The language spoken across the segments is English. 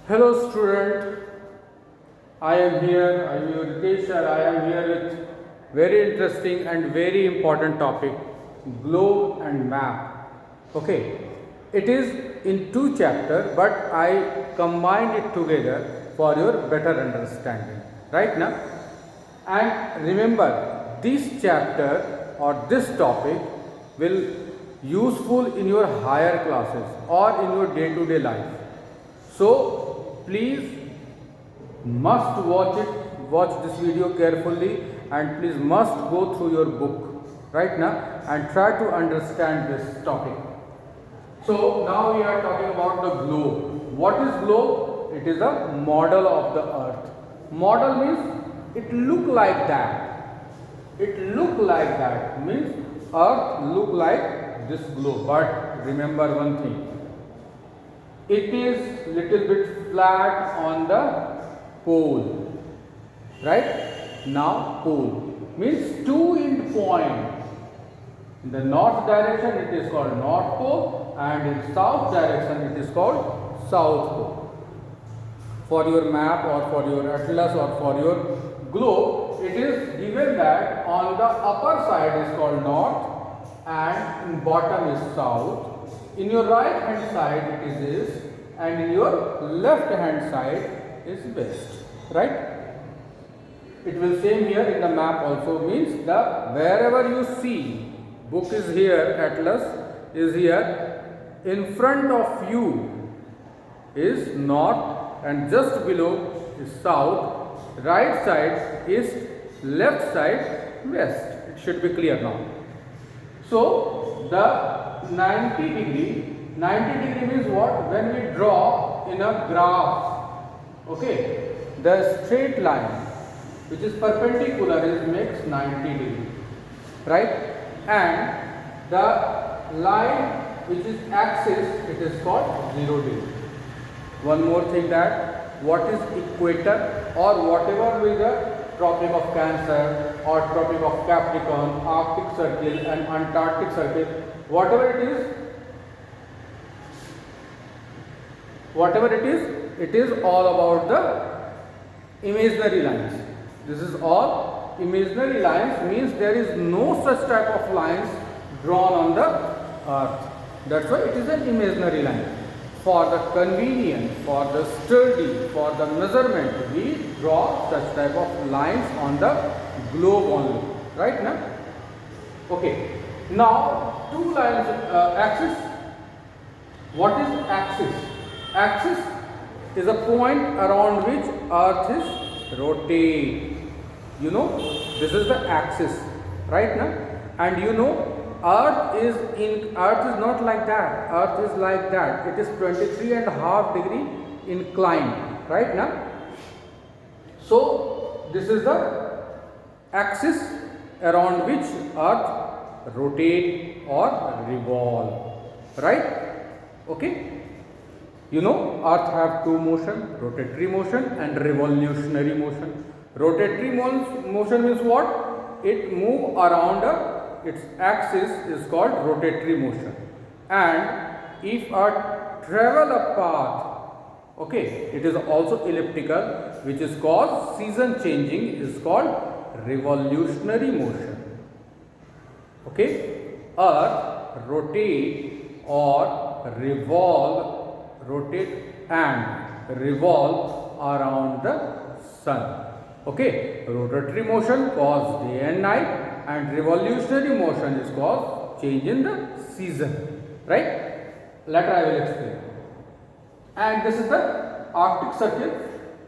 Hello student, I am your Ritesh and I am here with very interesting and very important topic, globe and map. Okay, it is in two chapters but I combined it together for your better understanding, right now? And remember, this chapter or this topic will useful in your higher classes or in your day-to-day life. So please must watch this video carefully and please must go through your book right now and try to understand this topic. So now we are talking about the globe. What is globe? It is a model of the earth. Model means it look like that. It look like that means earth look like this globe. But remember one thing. It is little bit flat on the pole, right? Now pole means two end point. In the north direction it is called north pole and in south direction it is called south pole. For your map or for your atlas or for your globe, it is given that on the upper side is called north and in bottom is south. In your right hand side it is east and in your left hand side is west, right? It will same here in the map also means the wherever you see book is here, atlas is here, in front of you is north and just below is south, right side east, left side west. It should be clear now. So the 90 degree means what? When we draw in a graph, okay, the straight line which is perpendicular is makes 90 degree, right? And the line which is axis, it is called 0 degree. One more thing, that what is equator or whatever will the Tropic of Cancer or Tropic of Capricorn, Arctic Circle and Antarctic Circle, whatever it is all about the imaginary lines. This is all imaginary lines means there is no such type of lines drawn on the earth. That's why it is an imaginary line. For the convenience, for the study, for the measurement, we draw such type of lines on the globe only. Right now? Okay. Now, two lines, axis. What is axis? Axis is a point around which earth is rotate. You know, this is the axis, right now? And you know, earth is not like that. Earth is like that. It is 23.5 degree incline, right now? So this is the axis around which earth rotate or revolve, right? Okay. You know, earth have two motion, rotatory motion and revolutionary motion. Rotatory motion means what? It move around its axis is called rotatory motion. And if earth travel a path, okay, it is also elliptical, which is called season changing, is called revolutionary motion. Okay, earth rotate or rotate and revolve around the sun. Okay, rotatory motion cause day and night and revolutionary motion is cause change in the season, right? Later I will explain. And this is the Arctic Circle.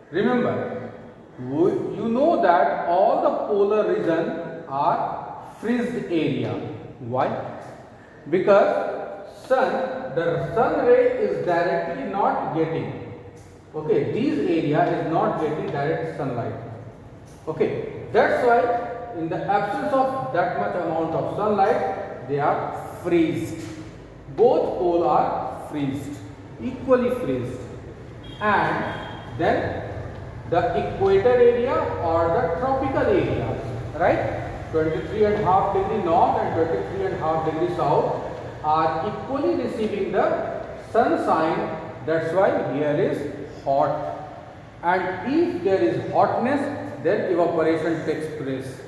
Remember, you know that all the polar region are freeze area. Why? Because the sun ray is directly not getting. Okay, these area is not getting direct sunlight. Okay, that's why in the absence of that much amount of sunlight, they are freezed. Both poles are freezed, equally freezed. And then the equator area or the tropical area, right? 23.5 degree north and 23.5 degree south are equally receiving the sun sign. That's why here is hot, and if there is hotness, then evaporation takes place.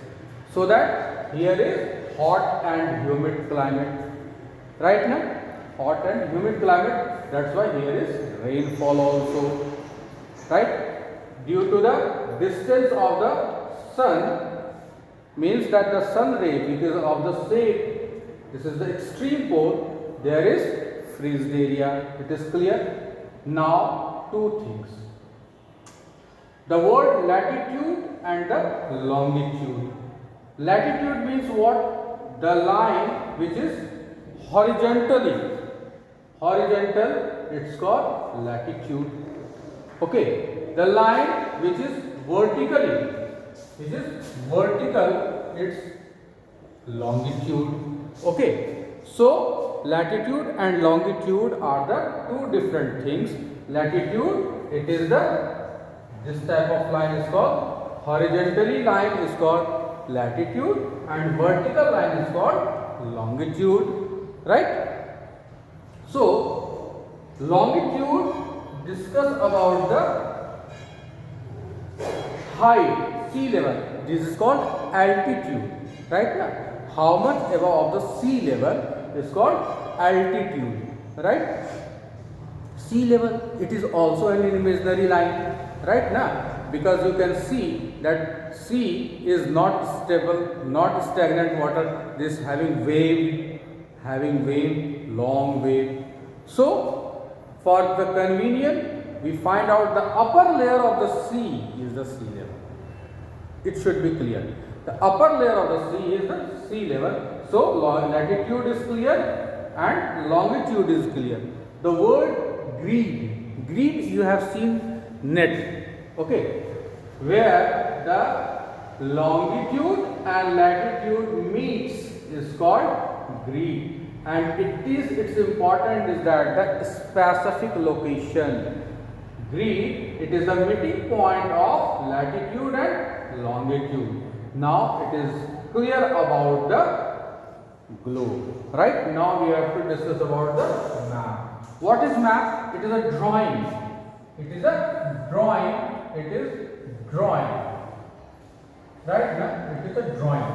So that here is hot and humid climate, right now, hot and humid climate. That's why here is rainfall also, right? Due to the distance of the sun, means that the sun ray, because of the same, this is the extreme pole, there is freezed area. It is clear? Now two things. The word latitude and the longitude. Latitude means what? The line which is horizontally. Horizontal, it's called latitude. Okay. The line which is vertically, it's longitude. Okay. So latitude and longitude are the two different things. Latitude, it is this type of line is called horizontally line is called latitude, and vertical line is called longitude, right? So longitude discuss about the height, sea level. This is called altitude, right now. How much above the sea level is called altitude, right? Sea level, it is also an imaginary line, right now, because you can see that sea is not stable, not stagnant water. This having wave, long wave. So for the convenience, we find out the upper layer of the sea is the sea level. It should be clear. The upper layer of the sea is the sea level. So latitude is clear and longitude is clear. The word greed you have seen net, okay, where the longitude and latitude meets is called greed. And its important is that the specific location. Greed, it is the meeting point of latitude and longitude. Now it is clear about the globe. Right now we have to discuss about the map. What is map? It is a drawing. Right now it is a drawing.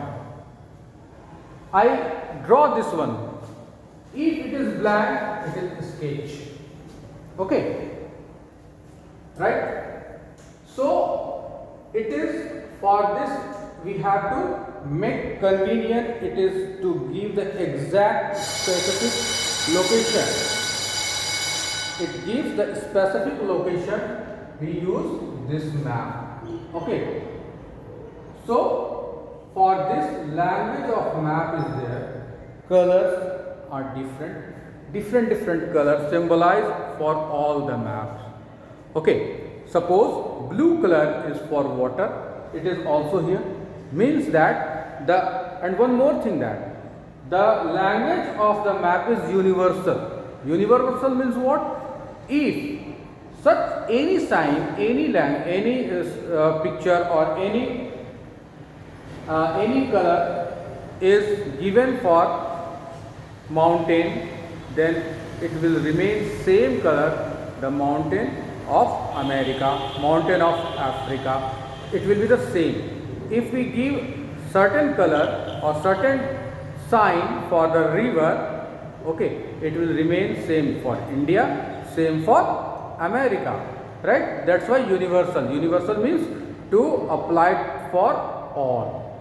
I draw this one. If it is blank, it is sketch. Okay. Right? So it is for this we have to make convenient. It is to give the exact specific location. It gives the specific location. We use this map. Okay. So for this language of map is there. Colors are different colors symbolize for all the maps. Okay, suppose blue color is for water, it is also here, means that and one more thing, that the language of the map is universal. Universal means what? If such any sign, any picture or any color is given for mountain, then it will remain same color, the mountain of America, mountain of Africa, it will be the same. If we give certain color or certain sign for the river, okay, it will remain same for India, same for America, right? That's why universal. Universal means to apply for all.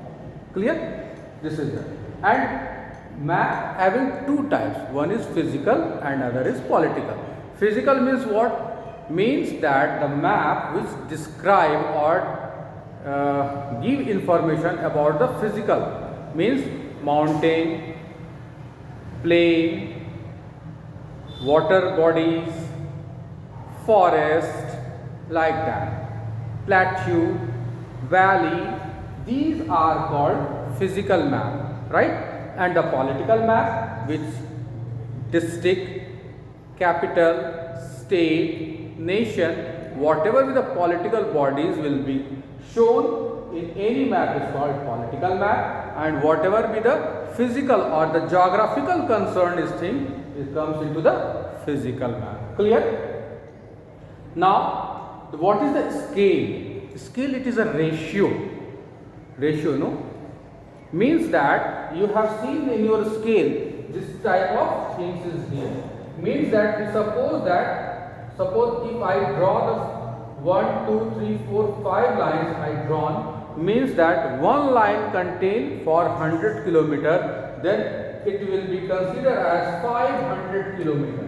Clear? This is it. And map having two types. One is physical and other is political. Physical means what? Means that the map which describe or give information about the physical, means mountain, plain, water bodies, forest, like that, plateau, valley. These are called physical map, right? And the political map, which district, capital, state, nation, whatever the political bodies will be shown in any map is called political map, and whatever be the physical or the geographical concern is thing, it comes into the physical map. Clear? Now, what is the scale? Scale, it is a ratio. Ratio, no? Means that you have seen in your scale, this type of things is here. Means that suppose if I draw the 1, 2, 3, 4, 5 lines I drawn, means that one line contain for 100 kilometer, then it will be considered as 500 kilometer,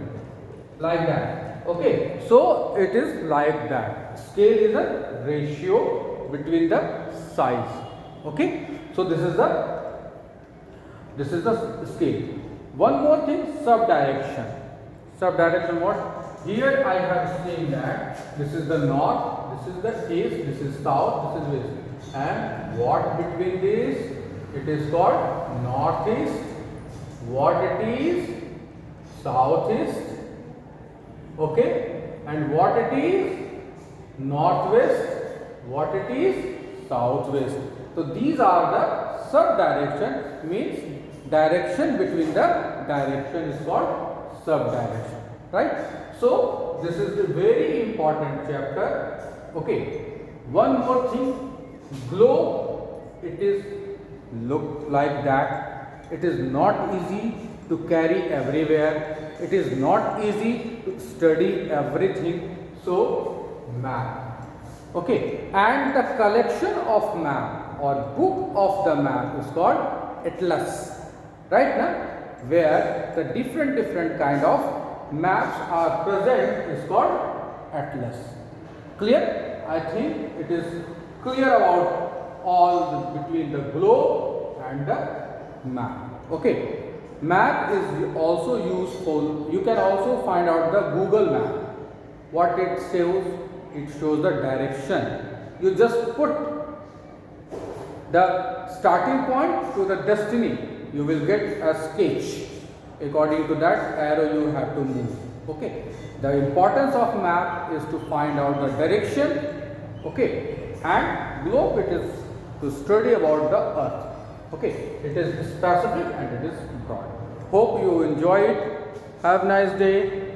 like that. Okay, so it is like that. Scale is a ratio between the size. Okay, so this is the scale. One more thing, subdirection. Subdirection what? Here I have seen that this is the north, this is the east, this is south, this is west. And what between these? It is called northeast. What it is? Southeast. Okay. And what it is? Northwest. What it is? Southwest. So these are the subdirection, means direction between the direction is called subdirection. Right? So this is the very important chapter. Okay. One more thing. Globe. It is look like that. It is not easy to carry everywhere. It is not easy to study everything. So map. Okay. And the collection of map or book of the map is called atlas. Right now, where the different kind of maps are present is called atlas. Clear? I think it is clear about all between the globe and the map. Okay. Map is also useful. You can also find out the Google map. What it shows? It shows the direction. You just put the starting point to the destiny. You will get a sketch. According to that arrow you have to move. Okay. The importance of map is to find out the direction. Okay. And globe, it is to study about the earth. Okay. It is specific and it is broad. Hope you enjoy it. Have a nice day.